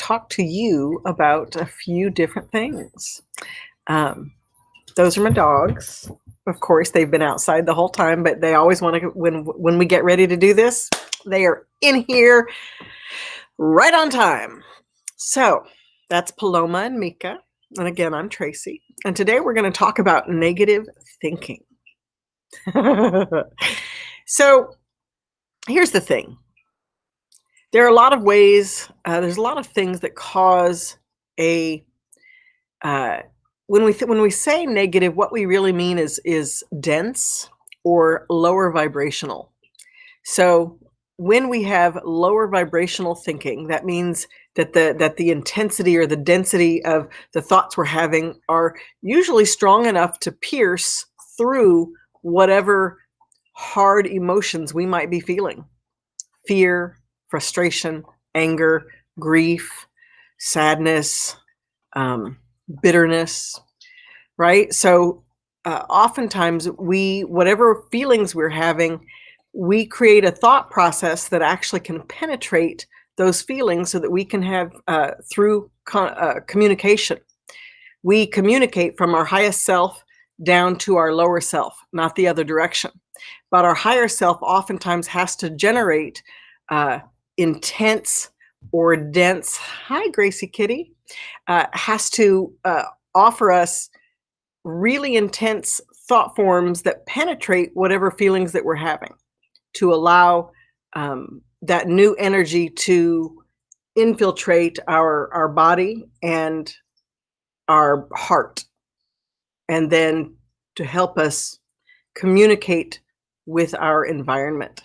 talk to you about a few different things. Um, those are my dogs. Of course, they've been outside the whole time, but they always want to. When we get ready to do this, they are in here right on time. So that's Paloma and Mika, and again, I'm Tracee, and today we're going to talk about negative thinking. So here's the thing. There are a lot of ways, there's a lot of things that cause a, when we say negative, what we really mean is dense or lower vibrational. So when we have lower vibrational thinking, that means that the intensity or the density of the thoughts we're having are usually strong enough to pierce through whatever hard emotions we might be feeling. Fear, frustration, anger, grief, sadness, bitterness, right? So oftentimes whatever feelings we're having, we create a thought process that actually can penetrate those feelings so that we can have through communication. We communicate from our highest self down to our lower self, not the other direction. But our higher self oftentimes has to generate intense or dense, hi Gracie Kitty, has to offer us really intense thought forms that penetrate whatever feelings that we're having to allow that new energy to infiltrate our body and our heart, and then to help us communicate with our environment.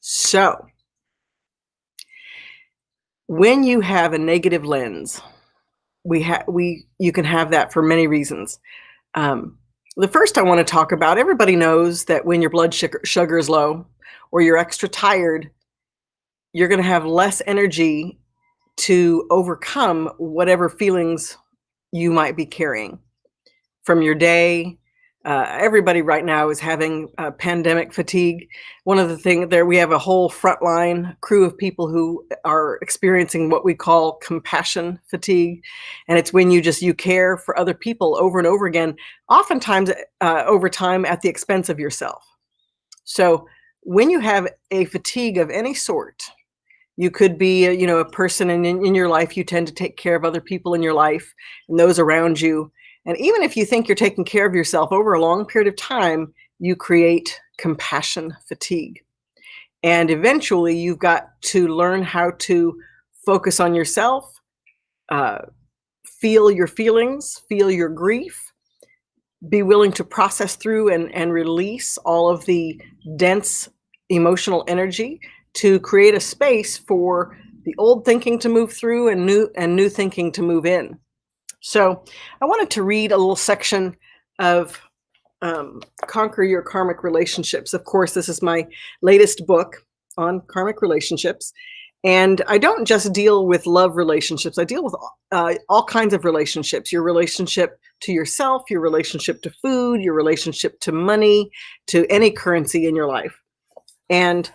So when you have a negative lens, you can have that for many reasons. The first I want to talk about, everybody knows that when your blood sugar is low or you're extra tired, you're going to have less energy to overcome whatever feelings you might be carrying from your day. Everybody right now is having pandemic fatigue. One of the things there, we have a whole frontline crew of people who are experiencing what we call compassion fatigue. And it's when you care for other people over and over again, oftentimes over time at the expense of yourself. So when you have a fatigue of any sort, you could be a person in your life, you tend to take care of other people in your life and those around you. And even if you think you're taking care of yourself over a long period of time, you create compassion fatigue. And eventually you've got to learn how to focus on yourself, feel your feelings, feel your grief, be willing to process through and release all of the dense emotional energy to create a space for the old thinking to move through and new thinking to move in. So I wanted to read a little section of Conquer Your Karmic Relationships. Of course, this is my latest book on karmic relationships. And I don't just deal with love relationships. I deal with all kinds of relationships. Your relationship to yourself, your relationship to food, your relationship to money, to any currency in your life. And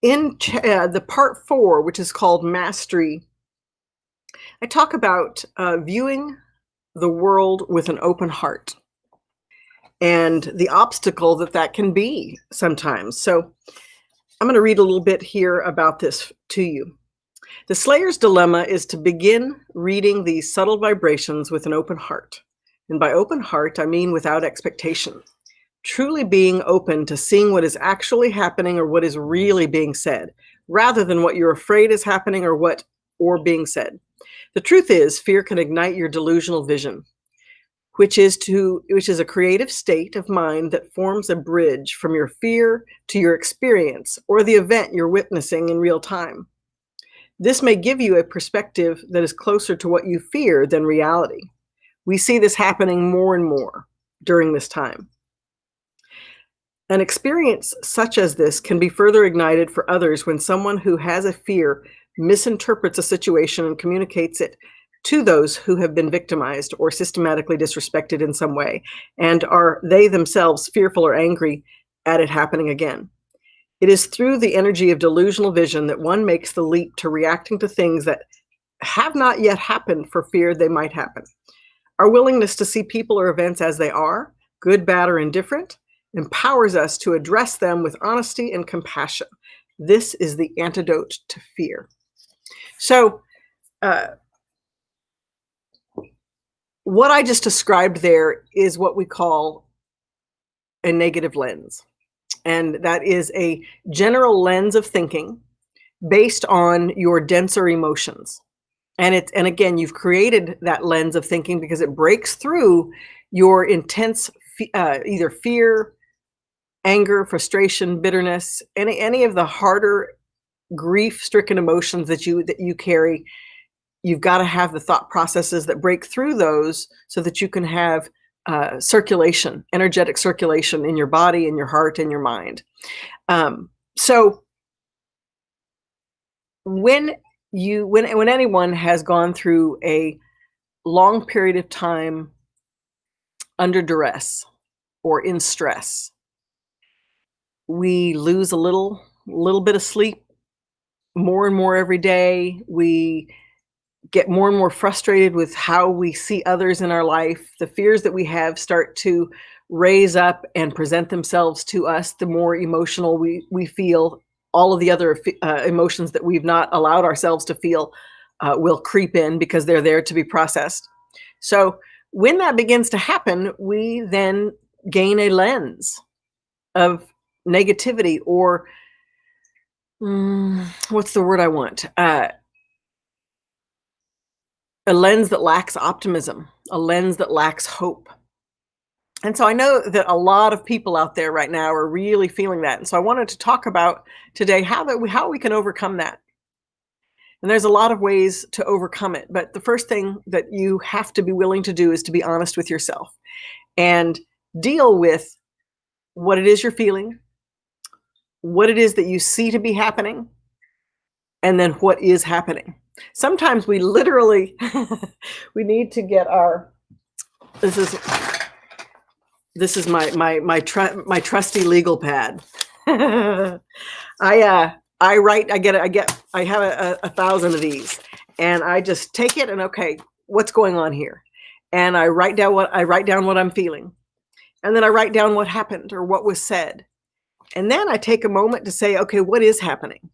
in the part 4, which is called Mastery, I talk about viewing the world with an open heart and the obstacle that can be sometimes. So I'm going to read a little bit here about this to you. The Slayer's dilemma is to begin reading these subtle vibrations with an open heart. And by open heart, I mean without expectation. Truly being open to seeing what is actually happening or what is really being said, rather than what you're afraid is happening or being said. The truth is, fear can ignite your delusional vision, which is a creative state of mind that forms a bridge from your fear to your experience or the event you're witnessing in real time. This may give you a perspective that is closer to what you fear than reality. We see this happening more and more during this time. An experience such as this can be further ignited for others when someone who has a fear misinterprets a situation and communicates it to those who have been victimized or systematically disrespected in some way, and are they themselves fearful or angry at it happening again. It is through the energy of delusional vision that one makes the leap to reacting to things that have not yet happened for fear they might happen. Our willingness to see people or events as they are, good, bad, or indifferent, empowers us to address them with honesty and compassion. This is the antidote to fear. So, what I just described there is what we call a negative lens. And that is a general lens of thinking based on your denser emotions. And again, you've created that lens of thinking because it breaks through your intense either fear, anger, frustration, bitterness, any of the harder grief-stricken emotions that you carry. You've got to have the thought processes that break through those so that you can have circulation, energetic circulation in your body, in your heart, in your mind. So when anyone has gone through a long period of time under duress or in stress, we lose a little bit of sleep more and more every day. We get more and more frustrated with how we see others in our life. The fears that we have start to raise up and present themselves to us. The more emotional we feel, all of the other emotions that we've not allowed ourselves to feel will creep in because they're there to be processed. So when that begins to happen, we then gain a lens of negativity, or what's the word I want? A lens that lacks optimism, a lens that lacks hope. And so I know that a lot of people out there right now are really feeling that. And so I wanted to talk about today how we can overcome that. And there's a lot of ways to overcome it. But the first thing that you have to be willing to do is to be honest with yourself and deal with what it is you're feeling, what it is that you see to be happening, and then what is happening. Sometimes we literally we need to get our this is my trusty legal pad. I have 1,000 of these, and I just take it and, okay, what's going on here? And I write down what I'm feeling. And then I write down what happened or what was said. And then I take a moment to say, okay, what is happening?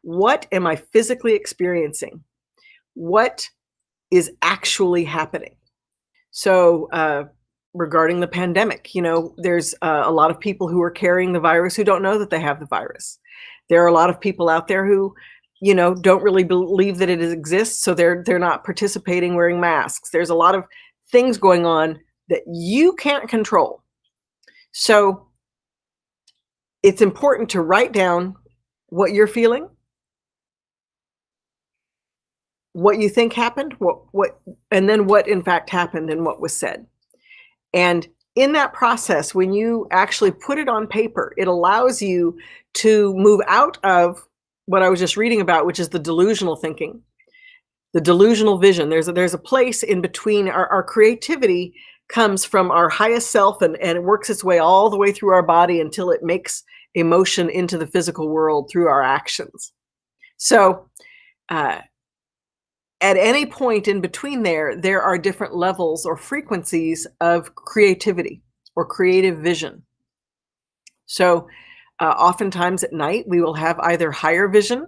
What am I physically experiencing? What is actually happening? So regarding the pandemic, there's a lot of people who are carrying the virus who don't know that they have the virus. There are a lot of people out there who, don't really believe that it exists, so they're not participating, wearing masks. There's a lot of things going on that you can't control. So it's important to write down what you're feeling, what you think happened, and then what in fact happened and what was said. And in that process, when you actually put it on paper, it allows you to move out of what I was just reading about, which is the delusional thinking, the delusional vision. There's a place in between. Our creativity comes from our highest self, and it works its way all the way through our body until it makes emotion into the physical world through our actions. So at any point in between there are different levels or frequencies of creativity or creative vision. So oftentimes at night, we will have either higher vision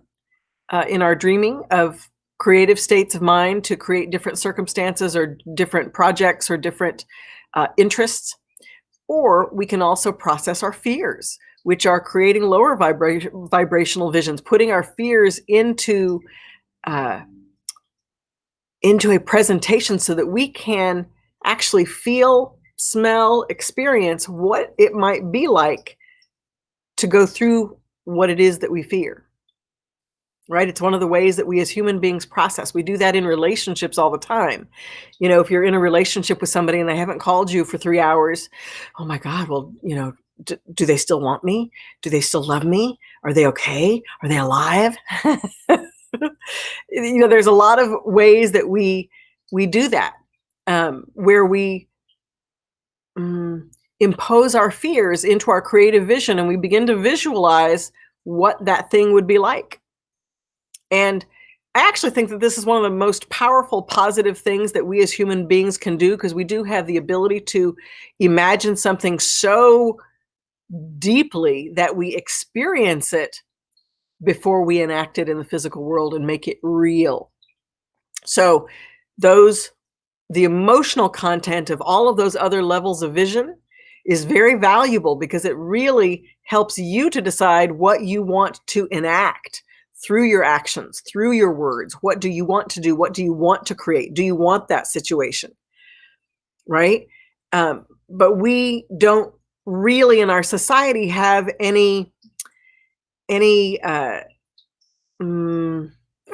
in our dreaming of creative states of mind to create different circumstances or different projects or different interests. Or we can also process our fears, which are creating lower vibrational visions, putting our fears into a presentation so that we can actually feel, smell, experience what it might be like to go through what it is that we fear. Right? It's one of the ways that we as human beings process. We do that in relationships all the time. If you're in a relationship with somebody and they haven't called you for 3 hours, oh my God, well, do they still want me? Do they still love me? Are they okay? Are they alive? There's a lot of ways that we do that, where we impose our fears into our creative vision, and we begin to visualize what that thing would be like. And I actually think that this is one of the most powerful positive things that we as human beings can do, because we do have the ability to imagine something so deeply that we experience it before we enact it in the physical world and make it real. So those the emotional content of all of those other levels of vision is very valuable, because it really helps you to decide what you want to enact through your actions, through your words. What do you want to do? What do you want to create? Do you want that situation? Right? But we don't really in our society have any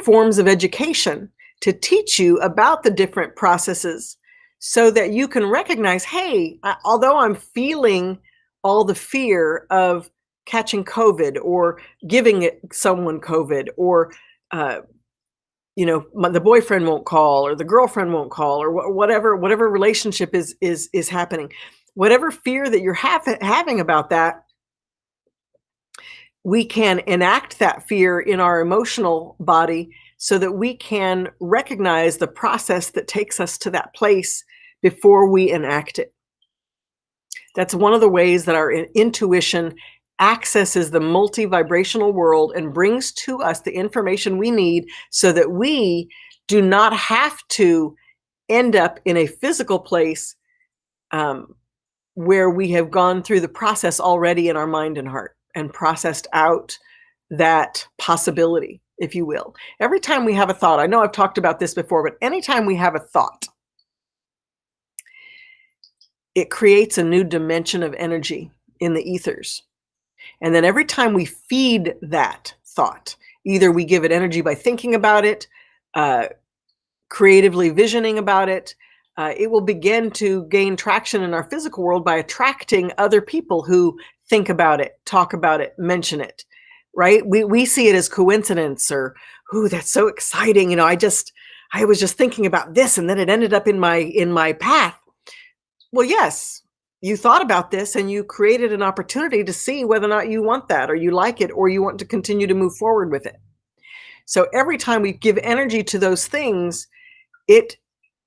forms of education to teach you about the different processes, so that you can recognize, hey, although I'm feeling all the fear of catching COVID or giving someone COVID, or the boyfriend won't call or the girlfriend won't call, or whatever relationship is happening, whatever fear that you're having about that, we can enact that fear in our emotional body, so that we can recognize the process that takes us to that place before we enact it. That's one of the ways that our intuition accesses the multi-vibrational world and brings to us the information we need, so that we do not have to end up in a physical place where we have gone through the process already in our mind and heart and processed out that possibility, if you will. Every time we have a thought, I know I've talked about this before, but anytime we have a thought, it creates a new dimension of energy in the ethers. And then every time we feed that thought, either we give it energy by thinking about it, creatively visioning about it, it will begin to gain traction in our physical world by attracting other people who think about it, talk about it, mention it, right? We see it as coincidence, or, ooh, that's so exciting. I was just thinking about this, and then it ended up in my path. Well, yes, you thought about this and you created an opportunity to see whether or not you want that, or you like it, or you want to continue to move forward with it. So every time we give energy to those things, it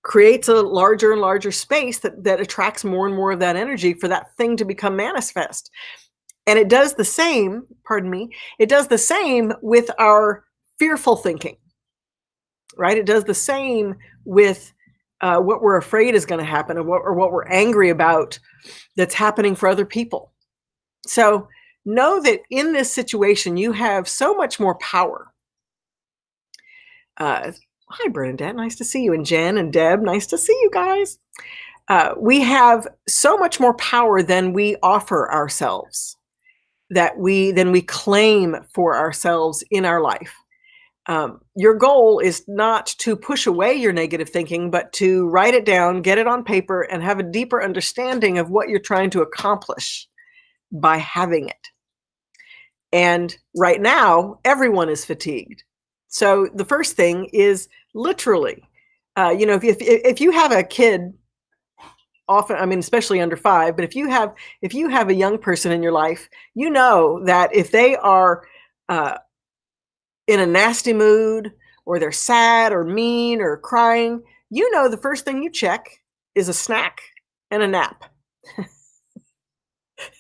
creates a larger and larger space that attracts more and more of that energy for that thing to become manifest. And it does the same, it does the same with our fearful thinking, right? It does the same with what we're afraid is going to happen, or what we're angry about that's happening for other people. So know that in this situation, you have so much more power. Hi, Bernadette. Nice to see you. And Jen and Deb, nice to see you guys. We have so much more power than we offer ourselves, than we claim for ourselves in our life. Your goal is not to push away your negative thinking, but to write it down, get it on paper, and have a deeper understanding of what you're trying to accomplish by having it. And right now, everyone is fatigued. So the first thing is literally, if you have a kid, often, especially under 5, but if you have a young person in your life, you know that if they are in a nasty mood, or they're sad or mean or crying, the first thing you check is a snack and a nap.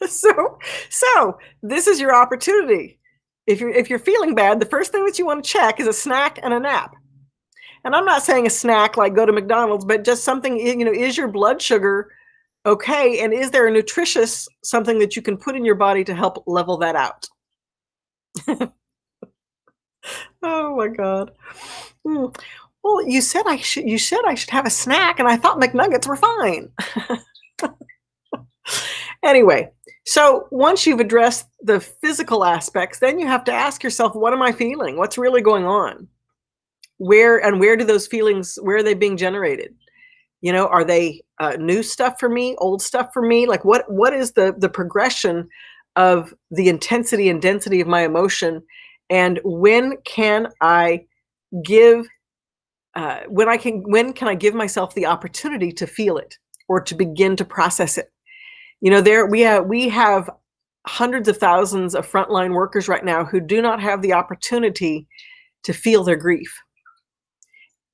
So this is your opportunity. If you're feeling bad, the first thing that you want to check is a snack and a nap. And I'm not saying a snack like go to McDonald's, but just something, is your blood sugar okay? And is there a nutritious something that you can put in your body to help level that out? Oh my God. Well, you said I should have a snack, and I thought McNuggets were fine. Anyway, so once you've addressed the physical aspects, then you have to ask yourself, what am I feeling? What's really going on? Where do those feelings, where are they being generated? Are they new stuff for me, old stuff for me? Like what is the progression of the intensity and density of my emotion? And when can I give when can I give myself the opportunity to feel it, or to begin to process it? We have hundreds of thousands of frontline workers right now who do not have the opportunity to feel their grief.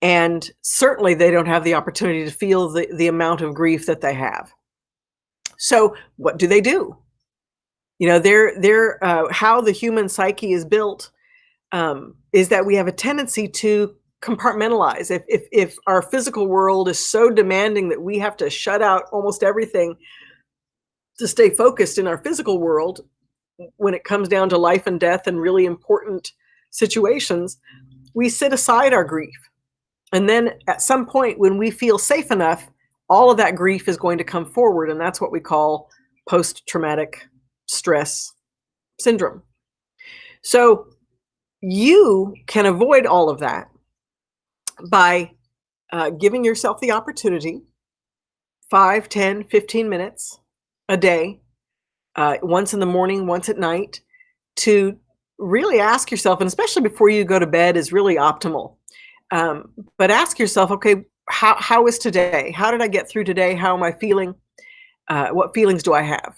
And certainly they don't have the opportunity to feel the amount of grief that they have. So what do? How the human psyche is built is that we have a tendency to compartmentalize. If our physical world is so demanding that we have to shut out almost everything to stay focused in our physical world, when it comes down to life and death and really important situations, we sit aside our grief. And then at some point when we feel safe enough, all of that grief is going to come forward. And that's what we call post-traumatic stress syndrome. So you can avoid all of that by giving yourself the opportunity, 5, 10, 15 minutes a day, once in the morning, once at night, to really ask yourself, and especially before you go to bed is really optimal. But ask yourself, okay, how is today? How did I get through today? How am I feeling? What feelings do I have?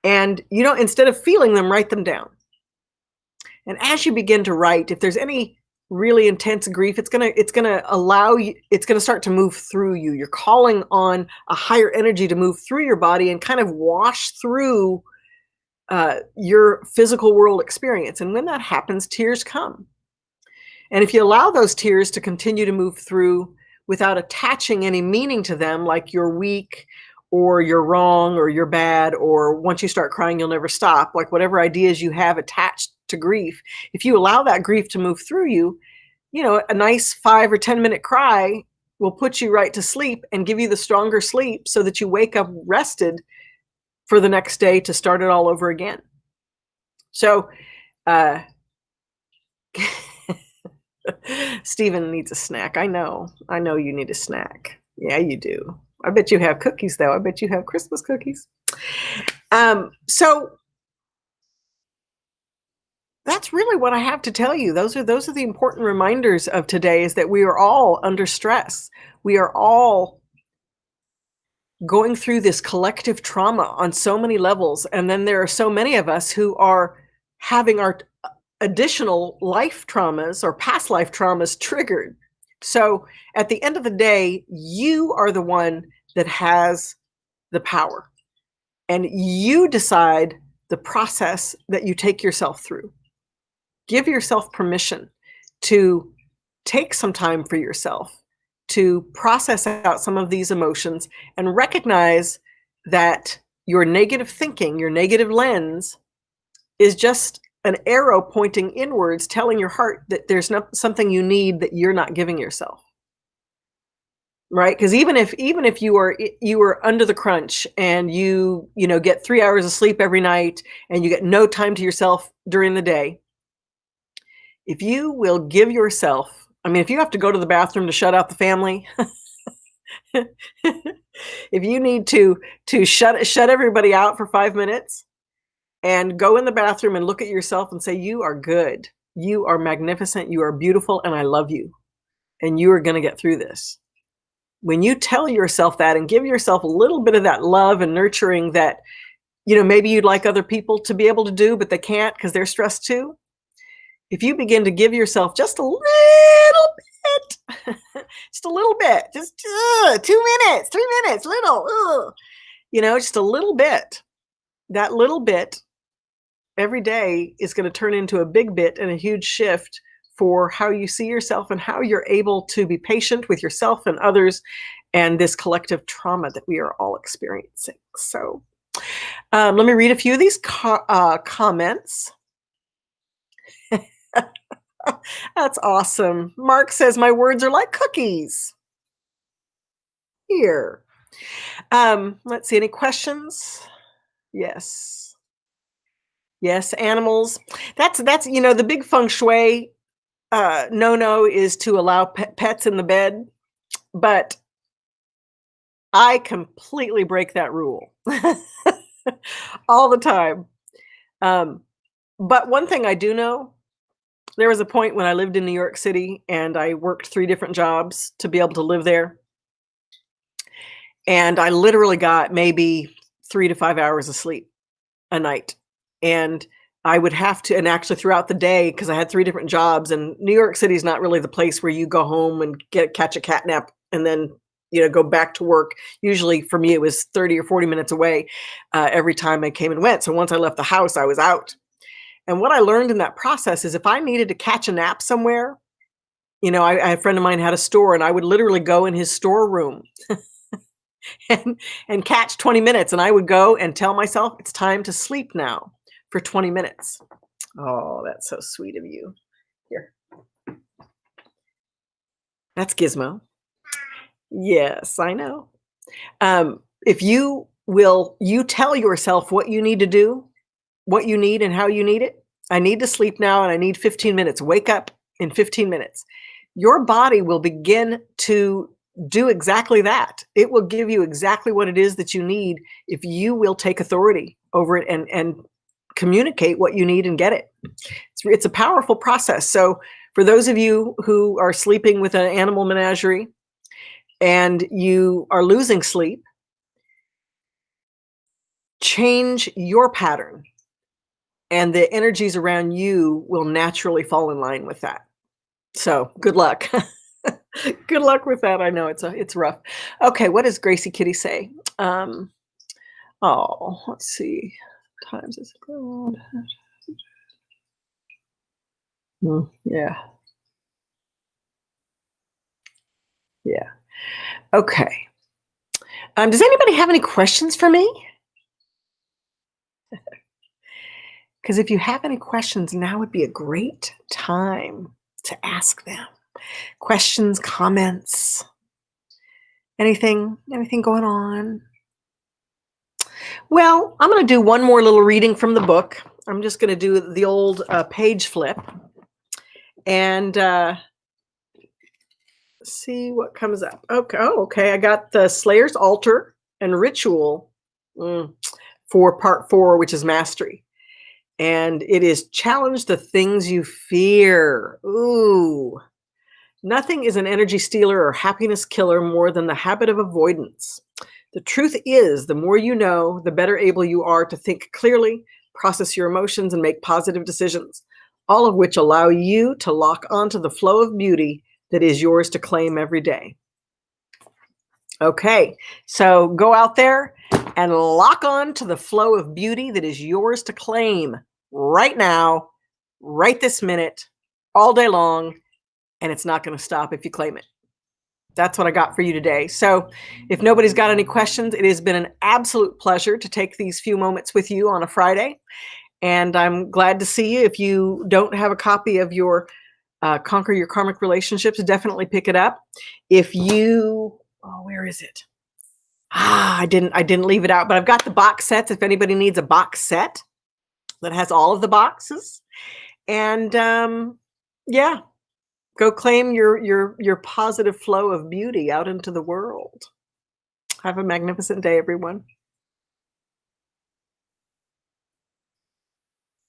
And, instead of feeling them, write them down. And as you begin to write, if there's any really intense grief, it's going to allow you, it's going to start to move through you. You're calling on a higher energy to move through your body and kind of wash through your physical world experience. And when that happens, tears come. And if you allow those tears to continue to move through without attaching any meaning to them, like you're weak or you're wrong or you're bad, or once you start crying, you'll never stop, like whatever ideas you have attached to grief, if you allow that grief to move through you, a nice 5 or 10 minute cry will put you right to sleep and give you the stronger sleep so that you wake up rested for the next day to start it all over again. So, Stephen needs a snack. I know you need a snack. Yeah, you do. I bet you have cookies though. I bet you have Christmas cookies. So that's really what I have to tell you. Those are the important reminders of today, is that we are all under stress. We are all going through this collective trauma on so many levels. And then there are so many of us who are having our additional life traumas or past life traumas triggered. So at the end of the day, you are the one that has the power, and you decide the process that you take yourself through. Give yourself permission to take some time for yourself, to process out some of these emotions, and recognize that your negative thinking, your negative lens, is just an arrow pointing inwards, telling your heart that there's something you need that you're not giving yourself. Right? Because even if you are under the crunch and you get 3 hours of sleep every night and you get no time to yourself during the day, if you will give yourself, if you have to go to the bathroom to shut out the family, if you need to shut everybody out for 5 minutes and go in the bathroom and look at yourself and say, you are good, you are magnificent, you are beautiful, and I love you, and you are going to get through this. When you tell yourself that and give yourself a little bit of that love and nurturing that, maybe you'd like other people to be able to do, but they can't because they're stressed too. If you begin to give yourself just a little bit, just a little bit, just 2 minutes, 3 minutes, little, just a little bit, that little bit every day is going to turn into a big bit and a huge shift for how you see yourself and how you're able to be patient with yourself and others and this collective trauma that we are all experiencing. So let me read a few of these comments. That's awesome. Mark says, my words are like cookies. Here. Let's see, any questions? Yes. Yes, animals. That's the big feng shui no is to allow pets in the bed, but I completely break that rule all the time. But one thing I do know, there was a point when I lived in New York City and I worked 3 different jobs to be able to live there. And I literally got maybe 3 to 5 hours of sleep a night. And I would have to, and actually throughout the day, because I had 3 different jobs, and New York City is not really the place where you go home and catch a cat nap and then, go back to work. Usually for me, it was 30 or 40 minutes away, every time I came and went. So once I left the house, I was out. And what I learned in that process is if I needed to catch a nap somewhere, a friend of mine had a store, and I would literally go in his storeroom and catch 20 minutes, and I would go and tell myself, "It's time to sleep now for 20 minutes." Oh, that's so sweet of you. Here. That's Gizmo. Yes, I know. If you tell yourself what you need to do, what you need and how you need it. I need to sleep now and I need 15 minutes. Wake up in 15 minutes. Your body will begin to do exactly that. It will give you exactly what it is that you need if you will take authority over it and communicate what you need and get it. It's a powerful process. So for those of you who are sleeping with an animal menagerie and you are losing sleep, change your pattern and the energies around you will naturally fall in line with that. So good luck. Good luck with that. I know it's rough. Okay, what does Gracie Kitty say? Let's see. Times is good. Yeah. Yeah. Okay. Does anybody have any questions for me? Because if you have any questions, now would be a great time to ask them. Questions, comments, anything going on? Well, I'm going to do one more little reading from the book. I'm just going to do the old page flip and see what comes up. Okay. Oh, okay. I got the Slayer's Altar and Ritual for part 4, which is Mastery. And it is challenge the things you fear. Ooh. Nothing is an energy stealer or happiness killer more than the habit of avoidance. The truth is, the more you know, the better able you are to think clearly, process your emotions, and make positive decisions, all of which allow you to lock onto the flow of beauty that is yours to claim every day. Okay, so go out there and lock on to the flow of beauty that is yours to claim right now, right this minute, all day long, and it's not going to stop if you claim it. That's what I got for you today. So if nobody's got any questions, it has been an absolute pleasure to take these few moments with you on a Friday. And I'm glad to see you. If you don't have a copy of your Conquer Your Karmic Relationships, definitely pick it up. If you, where is it? I didn't leave it out, but I've got the box sets. If anybody needs a box set that has all of the boxes. And yeah. Go claim your positive flow of beauty out into the world. Have a magnificent day, everyone.